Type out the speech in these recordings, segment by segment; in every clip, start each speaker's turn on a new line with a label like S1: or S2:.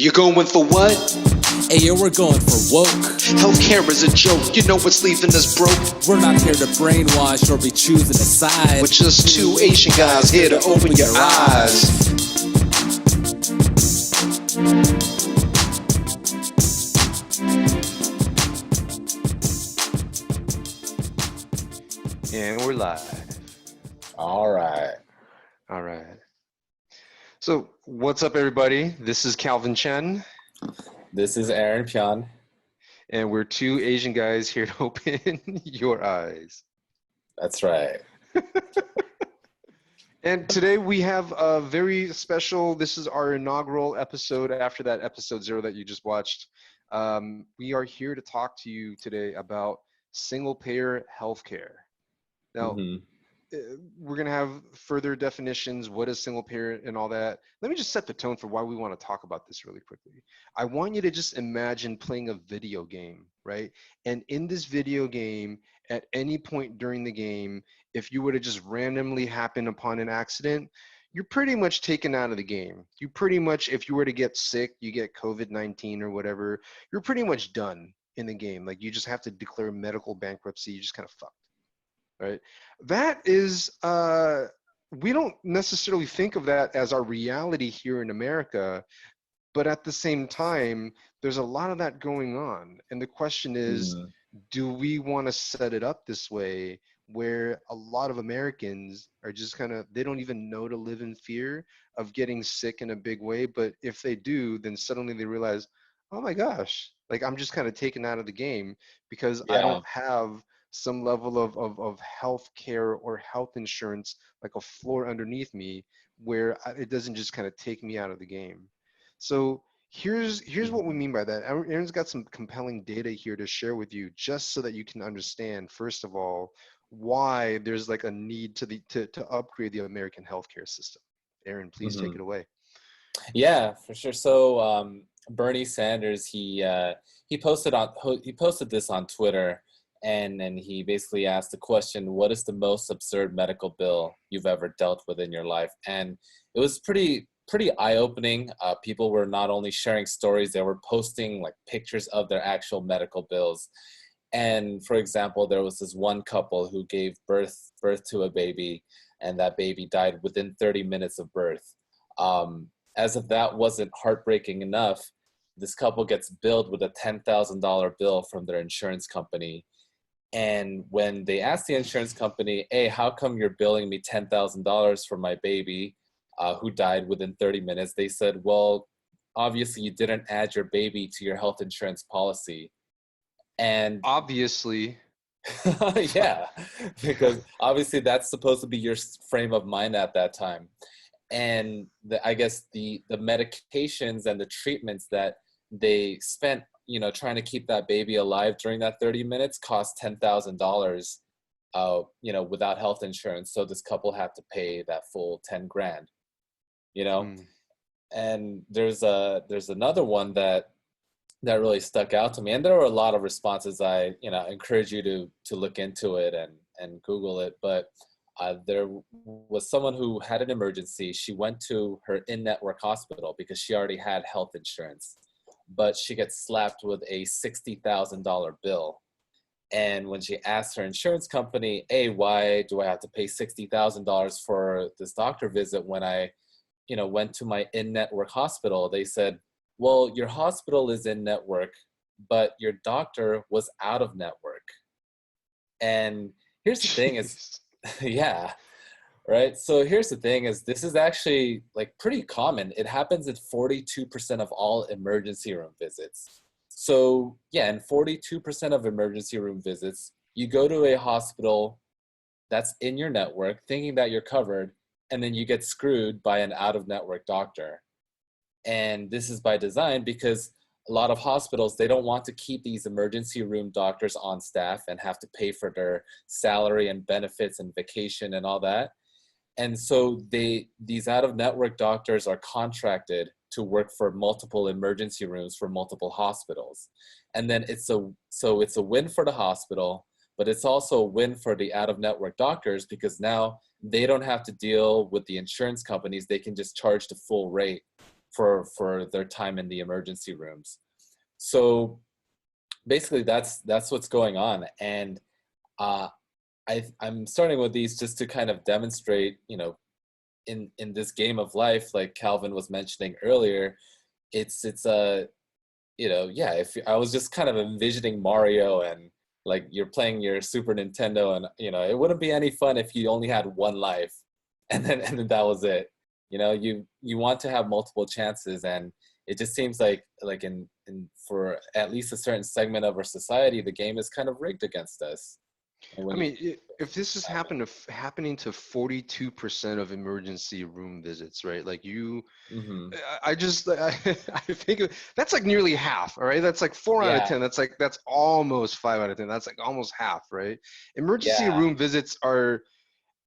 S1: You're going for what?
S2: Hey, yo, we're going for woke.
S1: Healthcare is a joke, you know what's leaving us broke.
S2: We're not here to brainwash or be choosing a side.
S1: We're just two Asian guys here to open your eyes. And we're live.
S3: All right.
S1: All right. So, what's up, everybody? This is Calvin Chen.
S3: This is Aaron Pion.
S1: And we're two Asian guys here to open your eyes.
S3: That's right.
S1: And today we have a very special, this is our inaugural episode after that episode 0 that you just watched. We are here to talk to you today about single-payer healthcare. Now, we're going to have further definitions, what is single-payer and all that. Let me just set the tone for why we want to talk about this really quickly. I want you to just imagine playing a video game, right? And in this video game, at any point during the game, if you were to just randomly happen upon an accident, you're pretty much taken out of the game. You pretty much, if you were to get sick, you get COVID-19 or whatever, you're pretty much done in the game. Like, you just have to declare medical bankruptcy. You just kind of fucked, right? That is, we don't necessarily think of that as our reality here in America, but at the same time, there's a lot of that going on. And the question is, do we want to set it up this way where a lot of Americans are just kind of, they don't even know to live in fear of getting sick in a big way. But if they do, then suddenly they realize, oh my gosh, like I'm just kind of taken out of the game because I don't have some level of health care or health insurance, like a floor underneath me where it doesn't just kind of take me out of the game. So here's what we mean by that. Aaron's got some compelling data here to share with you, just so that you can understand, first of all, why there's like a need to upgrade the American healthcare system. Aaron, please take it away.
S3: Yeah, for sure. So Bernie Sanders, he posted this on Twitter, and he basically asked the question, what is the most absurd medical bill you've ever dealt with in your life? And it was pretty eye-opening. People were not only sharing stories, they were posting like pictures of their actual medical bills. And for example, there was this one couple who gave birth to a baby, and that baby died within 30 minutes of birth. As if that wasn't heartbreaking enough, this couple gets billed with a $10,000 bill from their insurance company. And when they asked the insurance company, hey, how come you're billing me $10,000 for my baby who died within 30 minutes? They said, well, obviously you didn't add your baby to your health insurance policy. And
S1: obviously,
S3: yeah, because obviously that's supposed to be your frame of mind at that time. And I guess the medications and the treatments that they spent, trying to keep that baby alive during that 30 minutes cost $10,000, without health insurance. So this couple had to pay that full 10 grand, And there's another one that really stuck out to me. And there were a lot of responses. I, encourage you to look into it and Google it. But there was someone who had an emergency. She went to her in-network hospital because she already had health insurance, but she gets slapped with a $60,000 bill. And when she asked her insurance company, hey, why do I have to pay $60,000 for this doctor visit when I, went to my in-network hospital? They said, well, your hospital is in-network, but your doctor was out of network. And here's the thing is, yeah, right? So here's the thing is, this is actually like pretty common. It happens at 42% of all emergency room visits. So yeah, in 42% of emergency room visits, you go to a hospital that's in your network thinking that you're covered, and then you get screwed by an out-of-network doctor. And this is by design because a lot of hospitals, they don't want to keep these emergency room doctors on staff and have to pay for their salary and benefits and vacation and all that. And so these out-of-network doctors are contracted to work for multiple emergency rooms for multiple hospitals. And then it's a win for the hospital, but it's also a win for the out-of-network doctors because now they don't have to deal with the insurance companies. They can just charge the full rate for their time in the emergency rooms. So basically that's what's going on. And I'm starting with these just to kind of demonstrate, in this game of life, like Calvin was mentioning earlier, it's a, yeah, if I was just kind of envisioning Mario and like you're playing your Super Nintendo, and it wouldn't be any fun if you only had one life and then that was it. You want to have multiple chances, and it just seems like in for at least a certain segment of our society, the game is kind of rigged against us.
S1: I mean, if this is happening to 42% of emergency room visits, right? Like
S3: Mm-hmm.
S1: I think that's like nearly half. All right, that's like 4 out of
S3: Yeah,
S1: 10. That's almost 5 out of 10. That's like almost half, right? Emergency
S3: yeah.
S1: room visits are.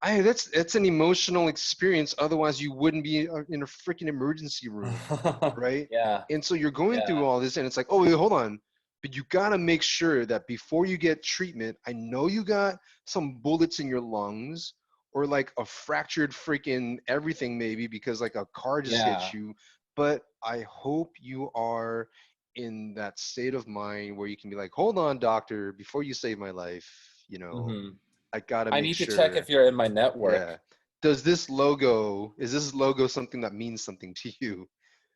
S1: That's an emotional experience. Otherwise, you wouldn't be in a freaking emergency room, right?
S3: Yeah,
S1: And so you're going
S3: yeah,
S1: through all this, and it's like, oh, wait, hold on. But you gotta make sure that before you get treatment, I know you got some bullets in your lungs or like a fractured freaking everything, maybe because like a car just hit
S3: yeah.
S1: you. But I hope you are in that state of mind where you can be like, hold on, doctor, before you save my life,
S3: Hmm.
S1: I gotta
S3: I
S1: make
S3: need to check
S1: sure.
S3: if you're in my network.
S1: Yeah. Is this logo something that means something to you?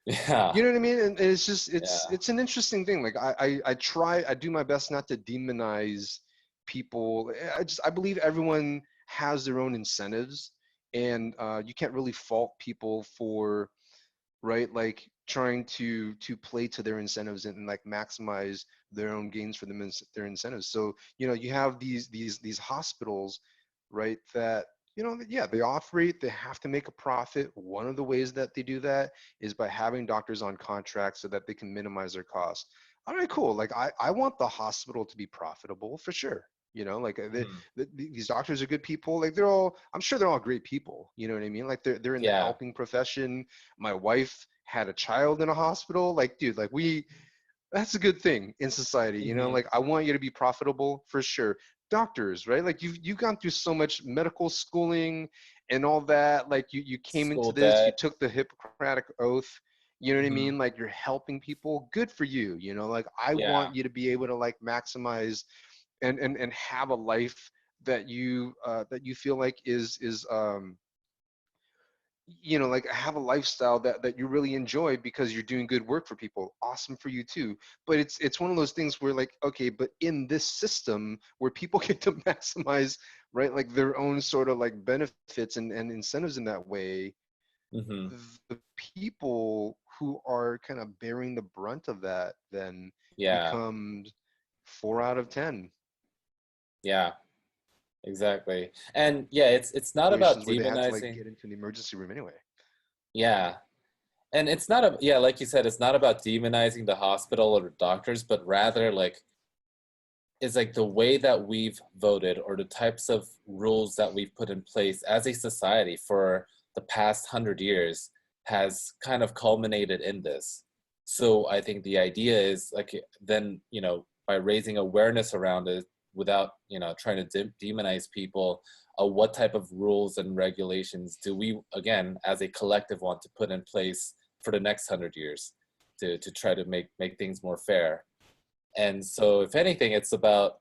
S3: Yeah,
S1: You know what I mean? And it's just
S3: yeah,
S1: it's an interesting thing. Like I do my best not to demonize people. I believe everyone has their own incentives, and you can't really fault people for, right, like trying to play to their incentives and like maximize their own gains for them, their incentives. So you have these hospitals, right, that yeah, they operate, they have to make a profit. One of the ways that they do that is by having doctors on contract so that they can minimize their costs. All right, cool. Like I want the hospital to be profitable for sure. Like
S3: mhm,
S1: these doctors are good people. Like I'm sure they're all great people. You know what I mean? Like they're in the
S3: yeah.
S1: helping profession. My wife had a child in a hospital. Like, dude, like that's a good thing in society.
S3: Hmm.
S1: Like I want you to be profitable for sure. Doctors, right? Like you've gone through so much medical schooling and all that. Like you came into
S3: School
S1: this, you
S3: debt.
S1: took the Hippocratic oath. You know what I
S3: Hmm.
S1: mean? Like you're helping people. Good for you. Like I
S3: Yeah,
S1: want you to be able to like maximize and have a life that you feel like is like have a lifestyle that you really enjoy because you're doing good work for people. Awesome for you too. But it's one of those things where like, okay, but in this system where people get to maximize, right, like their own sort of like benefits and incentives in that way,
S3: hmm,
S1: the people who are kind of bearing the brunt of that then
S3: yeah,
S1: become 4 out of 10
S3: yeah. Exactly. And yeah, it's not about
S1: situations where they had to like
S3: demonizing.
S1: get into the emergency room anyway.
S3: Yeah. And it's not a, yeah, like you said, it's not about demonizing the hospital or the doctors, but rather like it's like the way that we've voted or the types of rules that we've put in place as a society for the past 100 years has kind of culminated in this. So I think the idea is like then, by raising awareness around it without, trying to demonize people, what type of rules and regulations do we, again, as a collective want to put in place for the next 100 years to try to make things more fair. And so if anything, it's about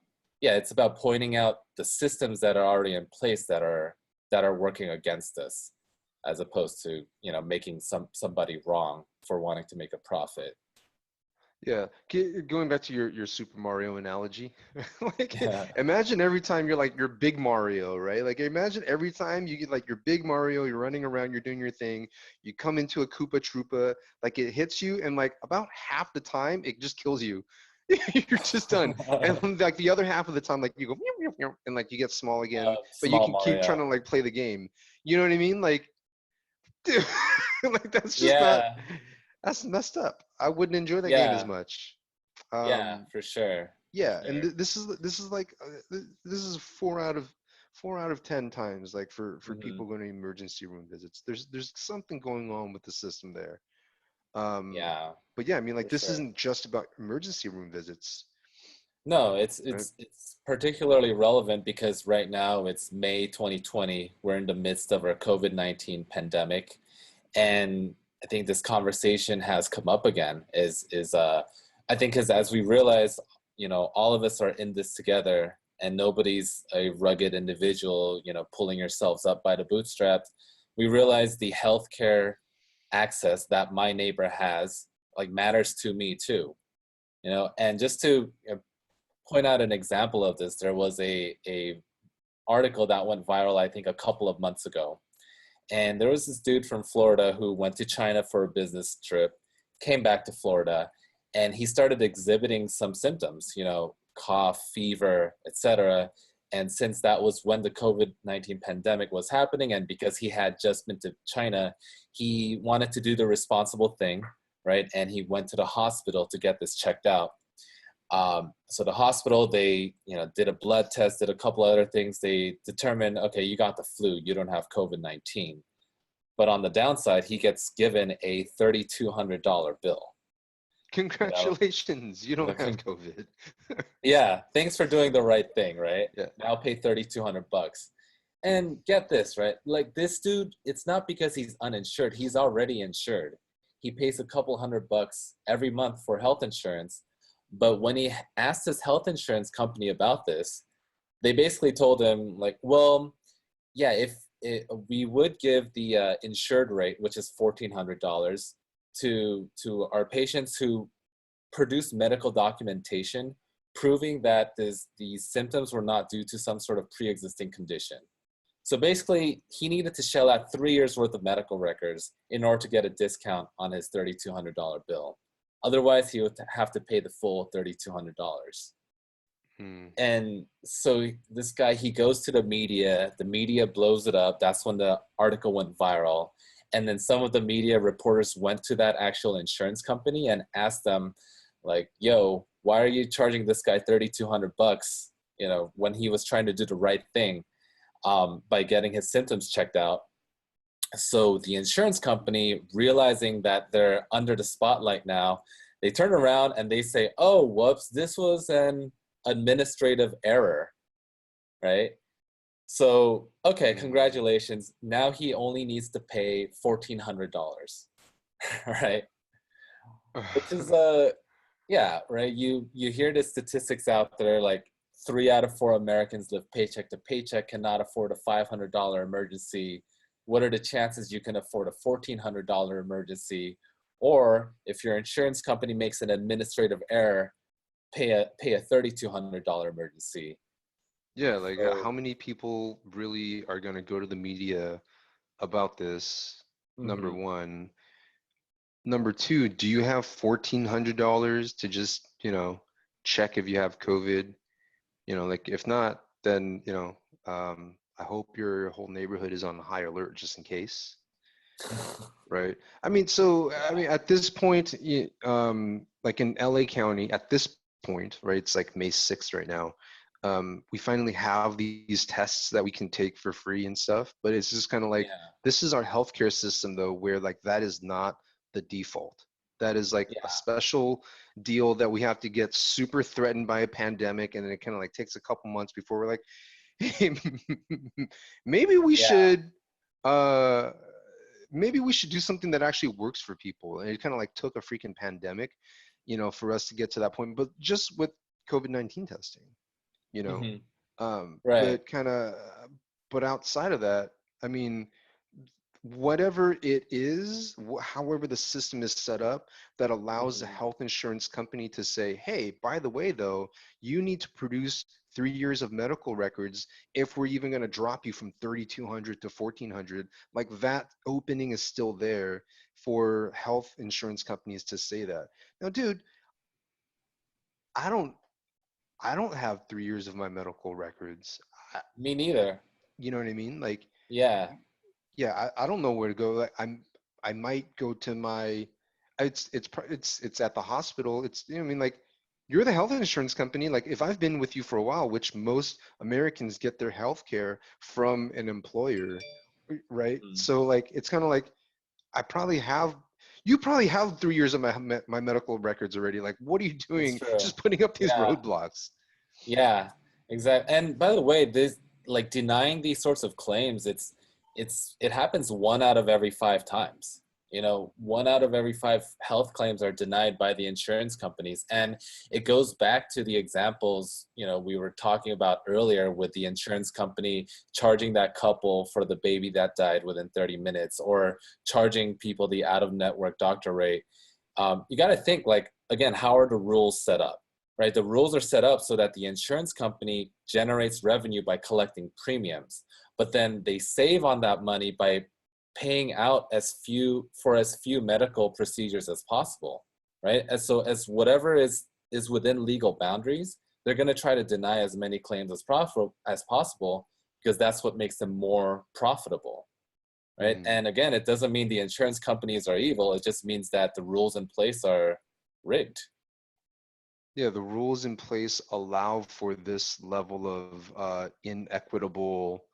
S3: pointing out the systems that are already in place that are working against us, as opposed to, making somebody wrong for wanting to make a profit.
S1: Yeah, going back to your Super Mario analogy, like
S3: Yeah.
S1: imagine every time you're like you're big Mario, right? Like imagine every time you get like your big Mario, you're running around, you're doing your thing, you come into a Koopa Troopa, like it hits you, and like about half the time it just kills you. You're just done. And then, like the other half of the time, like you go meow, meow, meow, and like you get small again, but you
S3: Small
S1: can keep trying
S3: Mario.
S1: to like play the game. You know what I mean? Like, dude, like that's just not.
S3: Yeah.
S1: That's messed up. I wouldn't enjoy that game as
S3: Yeah.
S1: much.
S3: Yeah,
S1: Um,
S3: for sure. For
S1: yeah, and
S3: sure.
S1: this is like this is 4 out of 10 times like for
S3: Hmm.
S1: people going to emergency room visits. There's something going on with the system there. Um,
S3: Yeah,
S1: but yeah, I mean like
S3: for
S1: this
S3: sure.
S1: isn't just about emergency room visits,
S3: No, it's
S1: right?
S3: it's it's particularly relevant because right now it's May 2020. We're in the midst of our COVID-19 pandemic. And I think this conversation has come up again is I think because as we realize, all of us are in this together, and nobody's a rugged individual, pulling yourselves up by the bootstraps. We realize the healthcare access that my neighbor has like matters to me too, and just to point out an example of this, there was a article that went viral, I think a couple of months ago. And there was this dude from Florida who went to China for a business trip, came back to Florida, and he started exhibiting some symptoms, cough, fever, etc. And since that was when the COVID-19 pandemic was happening, and because he had just been to China, he wanted to do the responsible thing, right? And he went to the hospital to get this checked out. So the hospital, they, did a blood test, did a couple other things. They determined, okay, you got the flu, you don't have COVID-19. But on the downside, he gets given a $3,200 bill.
S1: Congratulations, you don't have COVID.
S3: Yeah, thanks for doing the right thing, right?
S1: Yeah.
S3: Now pay $3,200. And get this, right? Like this dude, it's not because he's uninsured. He's already insured. He pays a couple $100 every month for health insurance. But when he asked his health insurance company about this, they basically told him like, well, yeah, we would give the insured rate, which is $1,400, to our patients who produce medical documentation proving that these symptoms were not due to some sort of pre-existing condition. So basically, he needed to shell out 3 years worth of medical records in order to get a discount on his $3,200 bill. Otherwise, he would have to pay the full $3,200. And so this guy, he goes to the media blows it up. That's when the article went viral. And then some of the media reporters went to that actual insurance company and asked them like, yo, why are you charging this guy $3,200, when he was trying to do the right thing by getting his symptoms checked out? So the insurance company, realizing that they're under the spotlight now, they turn around and they say, oh, whoops, this was an administrative error, right? So, okay, congratulations. Now he only needs to pay $1,400, right? Which is, yeah, right? You hear the statistics out there, like 3 out of 4 Americans live paycheck to paycheck, cannot afford a $500 emergency. What are the chances you can afford a $1,400 emergency? Or if your insurance company makes an administrative error, pay a $3,200 emergency.
S1: Yeah, like how many people really are going to go to the media about this? Number one. Number two, do you have $1,400 to just, check if you have COVID? Like if not, then, I hope your whole neighborhood is on high alert just in case. Right. I mean, at this point, like in LA County, at this point, right, it's like May 6th right now. We finally have these tests that we can take for free and stuff, but it's just kind of like, this is our healthcare system though, where like that is not the default. That is like a special deal that we have to get super threatened by a pandemic, and then it kind of like takes a couple months before we're like, hey, maybe we should do something that actually works for people. And it kind of like took a freaking pandemic, for us to get to that point. But just with COVID-19 testing,
S3: right.
S1: But outside of that, I mean, whatever it is, however the system is set up that allows the health insurance company to say, hey, by the way, though, you need to produce 3 years of medical records if we're even going to drop you from 3,200 to 1,400. Like that opening is still there for health insurance companies to say that. Now, dude, I don't have 3 years of my medical records.
S3: Me neither.
S1: You know what I mean? Like,
S3: yeah,
S1: I don't know where to go. Like, I might go to my, it's at the hospital. It's, I mean, like, you're the health insurance company. Like, if I've been with you for a while, which most Americans get their health care from an employer, right? So like, it's kind of like, you probably have 3 years of my medical records already. Like, what are you doing? Just putting up these roadblocks.
S3: Yeah, exactly. And by the way, this, like, denying these sorts of claims, it happens 1 out of every 5 times. You know, 1 out of every 5 health claims are denied by the insurance companies. And it goes back to the examples, you know, we were talking about earlier with the insurance company charging that couple for the baby that died within 30 minutes, or charging people the out-of-network doctor rate. You got to think, like, again, how are the rules set up, right? The rules are set up so that the insurance company generates revenue by collecting premiums, but then they save on that money by paying out as few medical procedures as possible, right? As whatever is within legal boundaries, they're going to try to deny as many claims as possible, because that's what makes them more profitable, right? And again, it doesn't mean the insurance companies are evil. It just means that the rules in place are rigged.
S1: Yeah, the rules in place allow for this level of inequitable,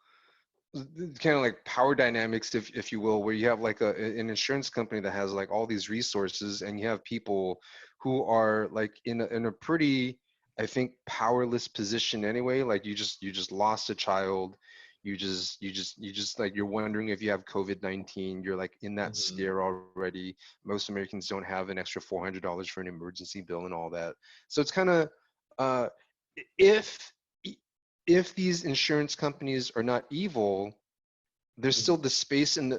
S1: kind of like power dynamics, if you will, where you have like an insurance company that has like all these resources, and you have people who are like in a pretty, I think, powerless position anyway. Like you just lost a child, you just like, you're wondering if you have COVID-19, you're like in that
S3: Mhm.
S1: scare already. Most Americans don't have an extra $400 for an emergency bill and all that. So it's kind of, uh if if these insurance companies are not evil, there's still the space in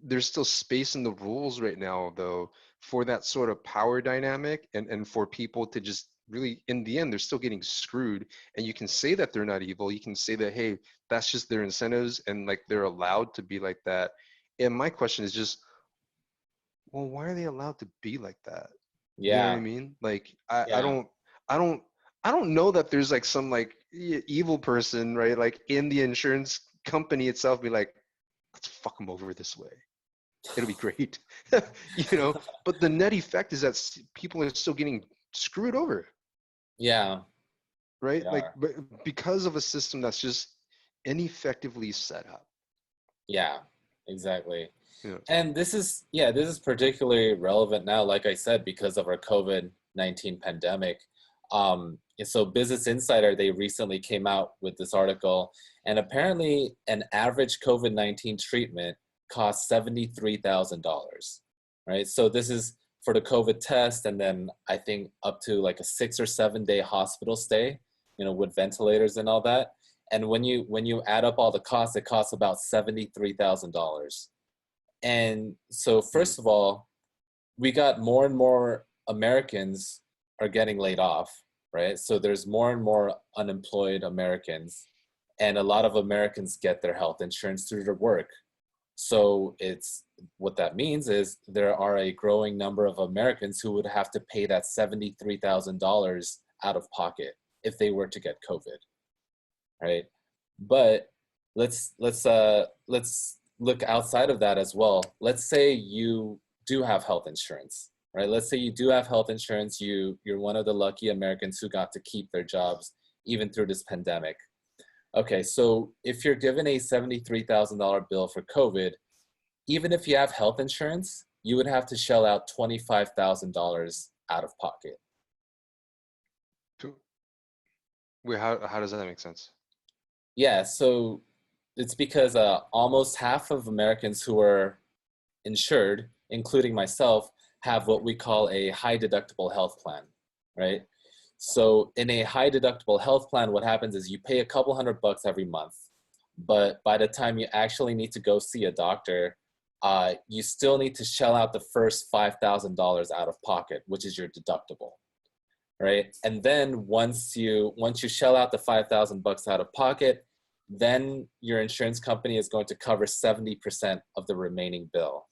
S1: there's still space in the rules right now, though, for that sort of power dynamic, and for people to just really, in the end, they're still getting screwed. And you can say that they're not evil. You can say that, hey, that's just their incentives, and like they're allowed to be like that. And my question is just, well, why are they allowed to be like that? You know what I
S3: Yeah,
S1: mean? Like, I
S3: yeah.
S1: don't, I don't, I don't know that there's like some like evil person, right? Like in the insurance company itself, be like, let's fuck them over this way. It'll be great. You know, but the net effect is that people are still getting screwed over,
S3: Yeah, they
S1: right? Like,
S3: are.
S1: because of a system that's just ineffectively set up.
S3: Yeah, exactly.
S1: You know.
S3: And this is particularly relevant now, like I said, because of our COVID-19 pandemic. So Business Insider, they recently came out with this article, and apparently an average COVID-19 treatment costs $73,000, right? So this is for the COVID test, and then I think up to like a 6 or 7 day hospital stay, you know, with ventilators and all that. And when you add up all the costs, it costs about $73,000. And so,
S1: Mm.
S3: first of all, we got more and more Americans are getting laid off, right? So there's more and more unemployed Americans, and a lot of Americans get their health insurance through their work. So it's what that means is there are a growing number of Americans who would have to pay that $73,000 out of pocket if they were to get COVID, right? But let's look outside of that as well. Let's say you do have health insurance, right? Let's say you do have health insurance. You're one of the lucky Americans who got to keep their jobs even through this pandemic. Okay, so if you're given a $73,000 bill for COVID, even if you have health insurance, you would have to shell out $25,000 out of pocket.
S1: Wait, how does that make sense?
S3: Yeah, so it's because almost half of Americans who are insured, including myself, have what we call a high deductible health plan, right? So in a high deductible health plan, what happens is you pay a couple $100 every month, but by the time you actually need to go see a doctor, you still need to shell out the first $5,000 out of pocket, which is your deductible, right? And then once you shell out the $5,000 out of pocket, then your insurance company is going to cover 70% of the remaining bill,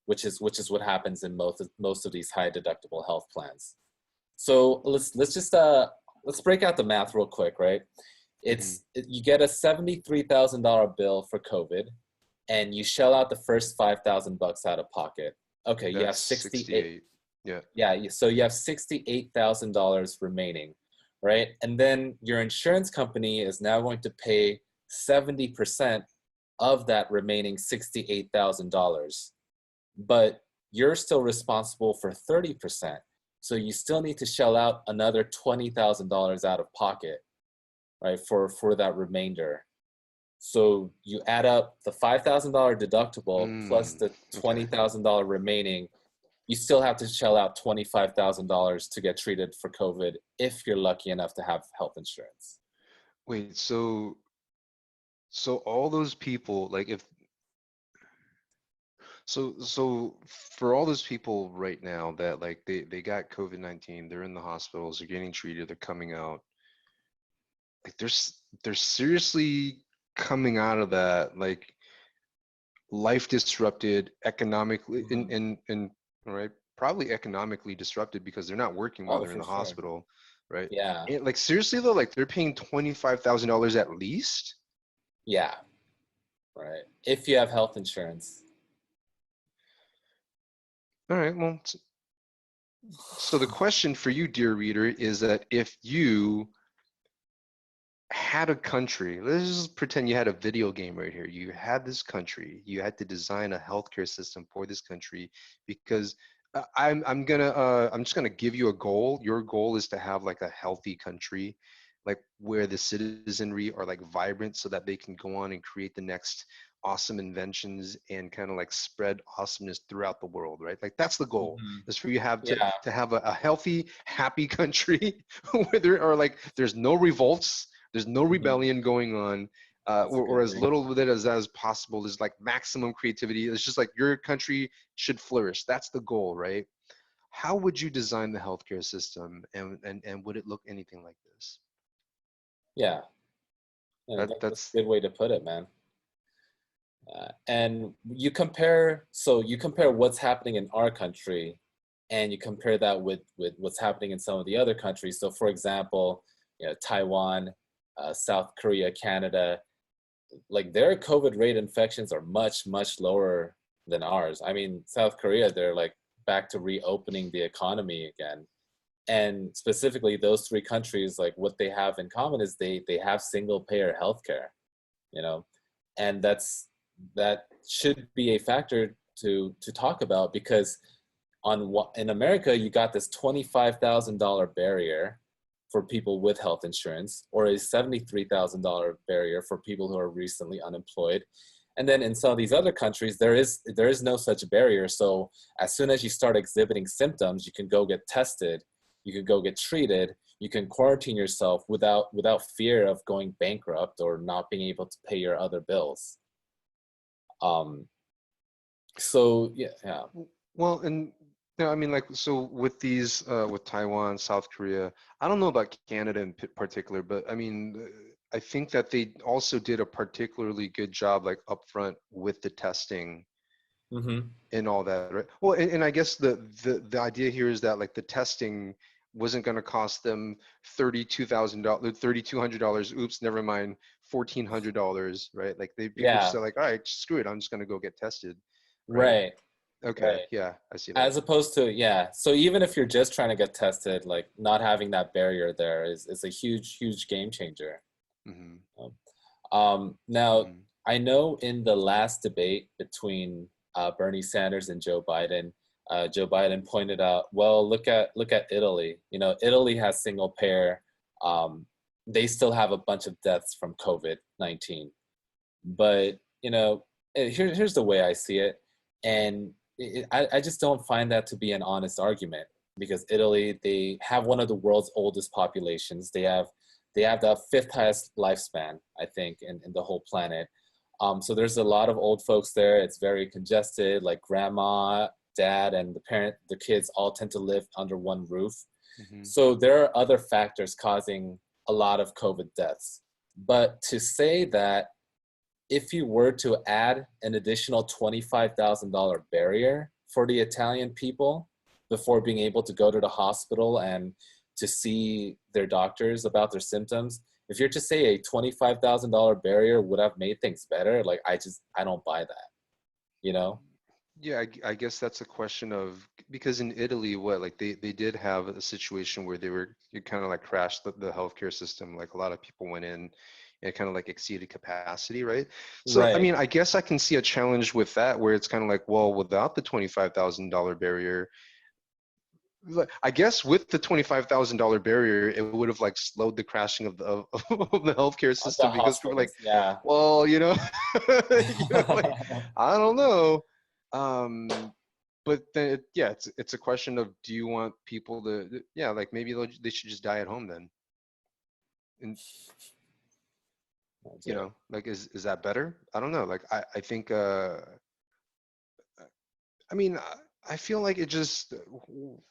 S3: which is what happens in most of these high deductible health plans. So let's break out the math real quick, right?
S1: Hmm.
S3: You get a $73,000 bill for COVID, and you shell out the first $5,000 out of pocket. Okay, you have
S1: That's
S3: 68.
S1: 68. Yeah.
S3: Yeah, so you have $68,000 remaining, right? And then your insurance company is now going to pay 70% of that remaining $68,000. But you're still responsible for 30%. So you still need to shell out another $20,000 out of pocket, right, for that remainder. So you add up the $5,000 deductible plus
S1: Mm,
S3: the
S1: okay.
S3: $20,000 remaining, you still have to shell out $25,000 to get treated for COVID if you're lucky enough to have health insurance.
S1: Wait, so all those people, like if so for all those people right now that like they got COVID-19, they're in the hospitals, they're getting treated, they're coming out, like they're seriously coming out of that like life disrupted economically
S3: Mhm.
S1: and right, probably economically disrupted because they're not working while
S3: Oh,
S1: they're in
S3: for
S1: the
S3: sure.
S1: hospital, right?
S3: Yeah.
S1: And like seriously though, like they're paying $25,000 at least.
S3: Yeah. Right. If you have health insurance.
S1: All right, well, so the question for you, dear reader, is that if you had a country, let's just pretend you had a video game right here. You had this country, you had to design a healthcare system for this country because I'm just gonna give you a goal. Your goal is to have like a healthy country, like where the citizenry are like vibrant so that they can go on and create the next awesome inventions and kind of like spread awesomeness throughout the world, right? Like that's the goal,
S3: Mhm.
S1: is for you have
S3: Yeah.
S1: to have a healthy, happy country where there are like there's no revolts, there's no
S3: Mhm.
S1: rebellion going on,
S3: That's a
S1: or
S3: good
S1: as
S3: thing.
S1: little with it as possible. There's like maximum creativity. It's just like your country should flourish. That's the goal, right? How would you design the healthcare system, and would it look anything like this?
S3: Yeah. Yeah, that's
S1: That's
S3: a good way to put it, man. And you compare what's happening in our country and you compare that with what's happening in some of the other countries. So for example, Taiwan, South Korea, Canada, like their COVID rate infections are much, much lower than ours. I mean, South Korea, they're like back to reopening the economy again. And specifically those three countries, like what they have in common is they have single payer healthcare, you know, and that should be a factor to talk about because in America you got this $25,000 barrier for people with health insurance or a $73,000 barrier for people who are recently unemployed. And then in some of these other countries, there is no such barrier. So as soon as you start exhibiting symptoms, you can go get tested, you can go get treated, you can quarantine yourself without fear of going bankrupt or not being able to pay your other bills. Um, so yeah, yeah.
S1: well, and I mean, like, so with these, with Taiwan, South Korea, I don't know about Canada in particular, but I mean, I think that they also did a particularly good job, like upfront with the testing
S3: Hmm.
S1: and all that, right? Well, and I guess the idea here is that like the testing wasn't going to cost them $32,000, $3,200. Oops, never mind, $1,400, right? Like people just
S3: Yeah,
S1: are like, all right, screw it, I'm just going to go get tested, right?
S3: right,
S1: Okay,
S3: right.
S1: yeah, I see that.
S3: As opposed to, yeah. So even if you're just trying to get tested, like not having that barrier there is a huge, huge game changer.
S1: Hmm.
S3: Um, now,
S1: Hmm.
S3: I know in the last debate between Bernie Sanders and Joe Biden pointed out, well, look at Italy. You know, Italy has single payer. Um, they still have a bunch of deaths from COVID-19, but here's the way I see it, and I just don't find that to be an honest argument because Italy, they have one of the world's oldest populations. They have the fifth highest lifespan, I think, in the whole planet. So there's a lot of old folks there. It's very congested. Like grandma, dad, and the kids all tend to live under one roof.
S1: Hmm.
S3: So there are other factors causing a lot of COVID deaths. But to say that if you were to add an additional $25,000 barrier for the Italian people before being able to go to the hospital and to see their doctors about their symptoms, if you're to say a $25,000 barrier would have made things better, like I don't buy that, you know?
S1: Yeah, I guess that's a question of, because in Italy, what, like they did have a situation where they were, you kind of like crashed the healthcare system. Like a lot of people went in and kind of like exceeded capacity, right? So I
S3: Right.
S1: mean, I guess I can see a challenge with that where it's kind of like, well, without the $25,000 barrier, I guess with the $25,000 barrier, it would have like slowed the crashing of of the healthcare
S3: Of the
S1: system because people were like,
S3: hospitals, yeah.
S1: well, like I don't know. Um, but then, yeah, it's a question of, do you want people to, yeah, like maybe they should just die at home then, and
S3: That's it.
S1: like is that better? I don't know. Like I think I mean, I feel like it just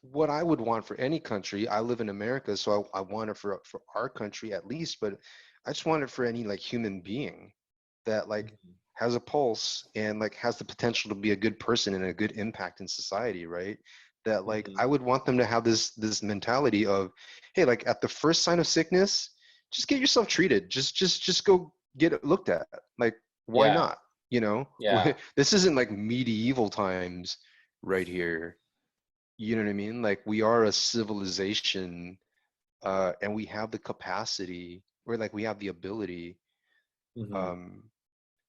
S1: what I would want for any country. I live in America, so I want it for our country at least. But I just want it for any like human being that like
S3: Mhm.
S1: has a pulse and like has the potential to be a good person and a good impact in society, right? That like
S3: Mhm.
S1: I would want them to have this mentality of, hey, like at the first sign of sickness, just get yourself treated. Just go get it looked at. Like, why
S3: Yeah,
S1: not? You know,
S3: yeah.
S1: this isn't like medieval times right here. You know what I mean? Like we are a civilization, and we have the capacity, or like we have the ability.
S3: Hmm.
S1: Um,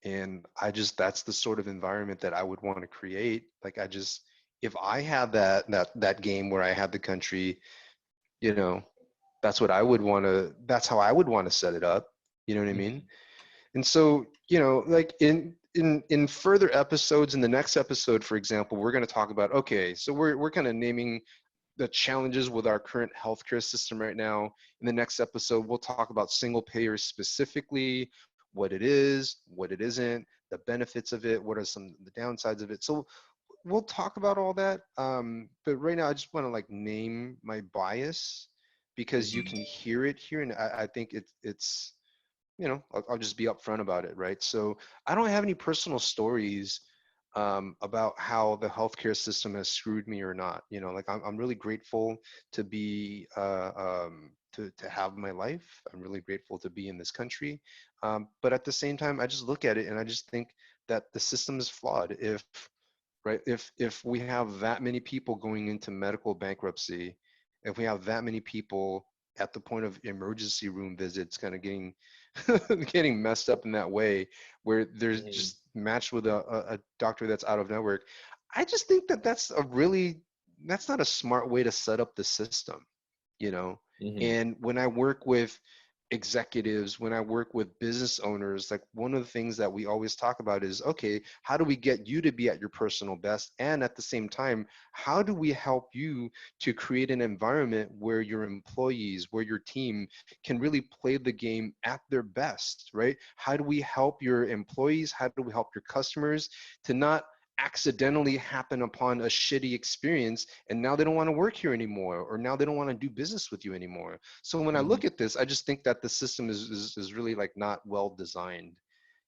S1: and I just that's the sort of environment that I would want to create. Like I just if I had that game where I had the country, you know, that's what I would want to. That's how I would want to set it up. You know what I mean?
S3: Hmm.
S1: And so, like in further episodes, in the next episode, for example, we're going to talk about, okay, so we're kind of naming the challenges with our current healthcare system right now. In the next episode, we'll talk about single payer specifically, what it is, what it isn't, the benefits of it, what are some of the downsides of it. So we'll talk about all that. But right now, I just want to like name my bias because you
S3: Hmm.
S1: can hear it here, and I think it's I'll just be upfront about it, right? So I don't have any personal stories about how the healthcare system has screwed me or not. Like I'm really grateful to be to have my life. I'm really grateful to be in this country, but at the same time, I just look at it and I just think that the system is flawed. If right, if we have that many people going into medical bankruptcy, if we have that many people at the point of emergency room visits kind of getting getting messed up in that way where there's
S3: Hmm.
S1: just matched with a doctor that's out of network, I just think that that's not a smart way to set up the system, you know.
S3: Hmm.
S1: And when I work with executives, when I work with business owners, like one of the things that we always talk about is, okay, how do we get you to be at your personal best, and at the same time, how do we help you to create an environment where your employees, where your team can really play the game at their best, right? How do we help your employees, how do we help your customers to not accidentally happen upon a shitty experience and now they don't want to work here anymore, or now they don't want to do business with you anymore? So when I
S3: Hmm.
S1: look at this, I just think that the system is really like not well designed.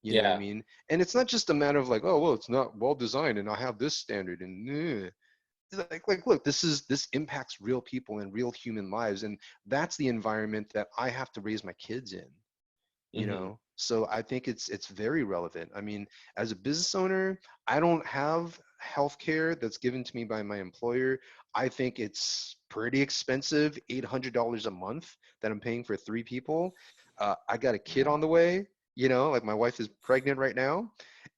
S1: You know what I
S3: Yeah.
S1: mean? And it's not just a matter of like, oh well, it's not well designed and I have this standard and like look, this impacts real people and real human lives, and that's the environment that I have to raise my kids in.
S3: Hmm.
S1: So I think it's very relevant. I mean, as a business owner, I don't have health care that's given to me by my employer. I think it's pretty expensive, $800 a month that I'm paying for three people. I got a kid on the
S3: Wow.
S1: way, like my wife is pregnant right now,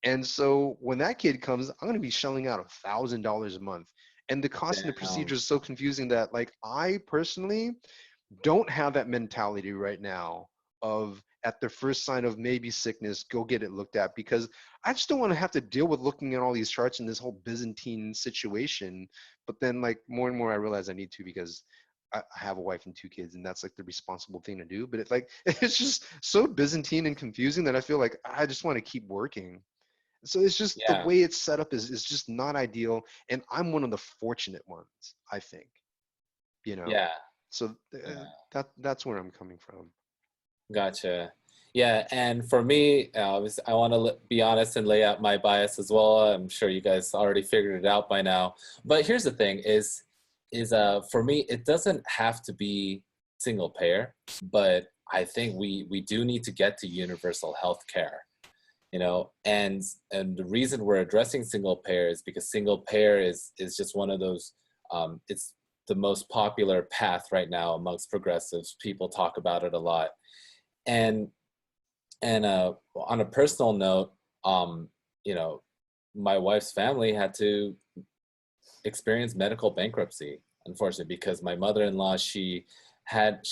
S1: and so when that kid comes, I'm going to be shelling out $1,000 a month, and the cost and the procedure
S3: Damn.
S1: is so confusing that like I personally don't have that mentality right now of at the first sign of maybe sickness, go get it looked at, because I just don't want to have to deal with looking at all these charts in this whole Byzantine situation. But then like more and more I realize I need to, because I have a wife and two kids, and that's like the responsible thing to do. But it's like it's just so Byzantine and confusing that I feel like I just want to keep working. So it's just the
S3: Yeah.
S1: way it's set up is just not ideal. And I'm one of the fortunate ones, I think, you know.
S3: Yeah.
S1: So
S3: Yeah.
S1: that's where I'm coming from.
S3: Gotcha. Yeah, and for me, I want to be honest and lay out my bias as well. I'm sure you guys already figured it out by now. But here's the thing: is for me, it doesn't have to be single payer, but I think we do need to get to universal health care. And the reason we're addressing single payer is because single payer is just one of those. It's the most popular path right now amongst progressives. People talk about it a lot, and on a personal note, um, you know, my wife's family had to experience medical bankruptcy. unfortunately, because my mother-in-law, she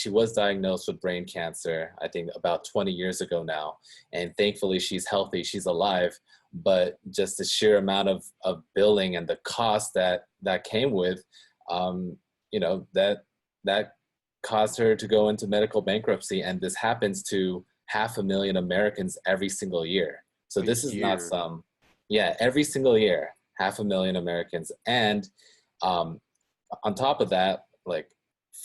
S3: was diagnosed with brain cancer, I think about 20 years ago now. And thankfully she's healthy, she's alive. But just the sheer amount of billing and the cost that came with, that caused her to go into medical bankruptcy. And this happens to 500,000 Americans every single year. So this is not some, every single year, 500,000 Americans. And on top of that, like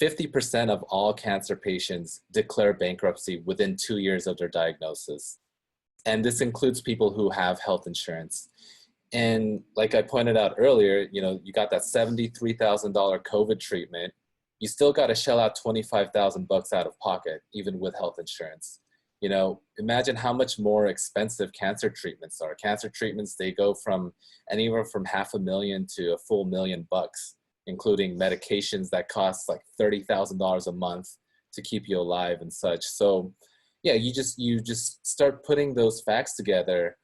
S3: 50% of all cancer patients declare bankruptcy within 2 years of their diagnosis. And this includes people who have health insurance. And like I pointed out earlier, you got that $73,000 COVID treatment. You still got to shell out $25,000 out of pocket, even with health insurance. Imagine how much more expensive cancer treatments are. Cancer treatments, they go from anywhere from $500,000 to a full $1 million, including medications that cost like $30,000 a month to keep you alive and such. So yeah, you just start putting those facts together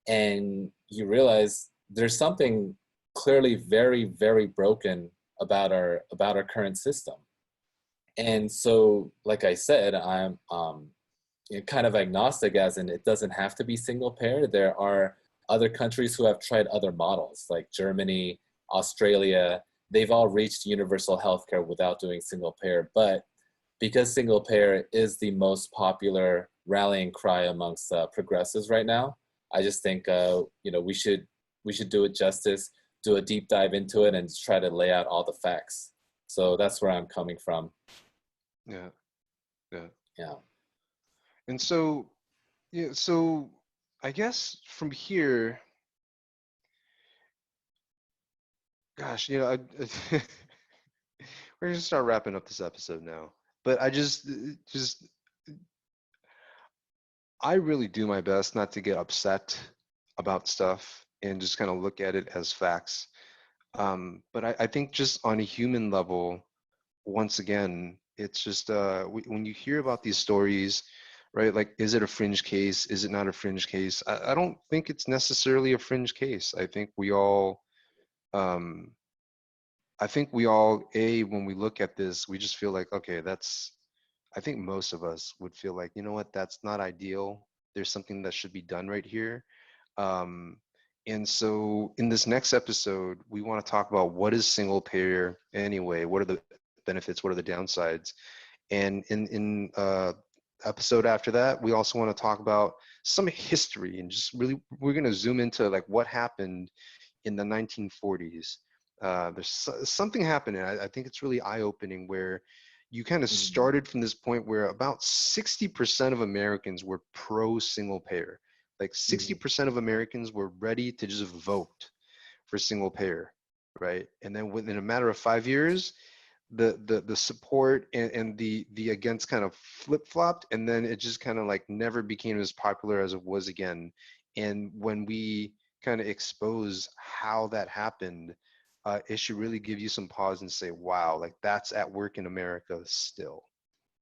S3: and you realize there's something clearly very, very broken about our current system. And so, like I said, I'm kind of agnostic, as in it doesn't have to be single payer. There are other countries who have tried other models, like Germany, Australia. They've all reached universal healthcare without doing single payer. But because single payer is the most popular rallying cry amongst progressives right now, I just think we should do it justice, do a deep dive into it, and try to lay out all the facts. So that's where I'm coming from.
S1: Yeah. And so I guess from here, gosh, we're gonna start wrapping up this episode now. But I really do my best not to get upset about stuff and just kind of look at it as facts. But I think just on a human level, once again, it's just when you hear about these stories, right? Like, is it a fringe case? Is it not a fringe case? I don't think it's necessarily a fringe case. I think we all, when we look at this, we just feel like, okay, I think most of us would feel like, you know what, that's not ideal. There's something that should be done right here. And so in this next episode, we want to talk about what is single payer anyway? What are the benefits? What are the downsides? And in episode after that, we also want to talk about some history and just really, we're going to zoom into like what happened in the 1940s. There's something happening. I think it's really eye-opening, where you kind of started from this point where about 60% of Americans were pro single payer. Like 60% of Americans were ready to just vote for single payer, right? And then within a matter of 5 years, the support and the against kind of flip-flopped, and then it just kind of like never became as popular as it was again. And when we kind of expose how that happened, it should really give you some pause and say, wow, like that's at work in America still,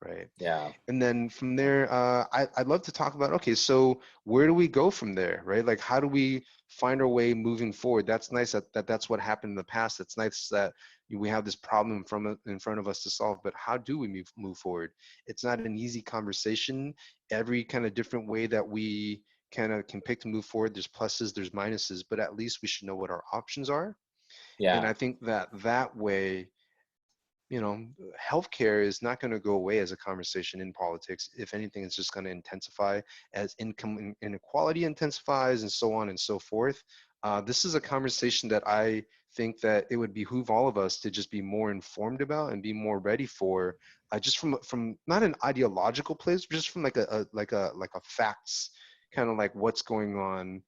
S1: right?
S3: Yeah.
S1: And then from there, I'd love to talk about, okay, so where do we go from there, right? Like, how do we find our way moving forward? That's nice that's what happened in the past. It's nice that we have this problem in front of us to solve, but how do we move forward? It's not an easy conversation. Every kind of different way that we kind of can pick to move forward, there's pluses, there's minuses, but at least we should know what our options are.
S3: Yeah.
S1: And I think that way, healthcare is not going to go away as a conversation in politics. If anything, it's just going to intensify as income inequality intensifies and so on and so forth. This is a conversation that I think that it would behoove all of us to just be more informed about and be more ready for, just from not an ideological place, but just from like a facts, kind of like what's going on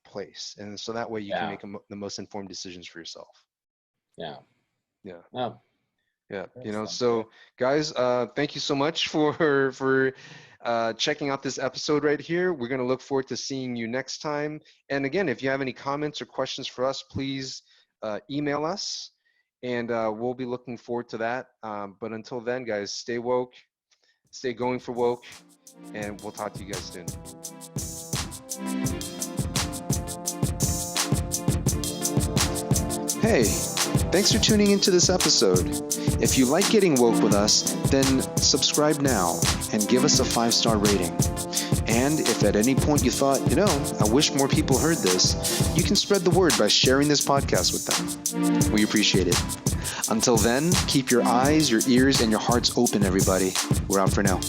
S1: place. And so that way you can make the most informed decisions for yourself.
S3: Yeah.
S1: So guys, thank you so much for checking out this episode right here. We're going to look forward to seeing you next time. And again, if you have any comments or questions for us, please email us, and we'll be looking forward to that. But until then, guys, stay woke, stay going for woke, and we'll talk to you guys soon. Hey, Thanks for tuning into this episode. If you like getting woke with us, then subscribe now and give us a 5-star rating. And if at any point you thought, I wish more people heard this, you can spread the word by sharing this podcast with them. We appreciate it. Until then, keep your eyes, your ears, and your hearts open, everybody. We're out for now.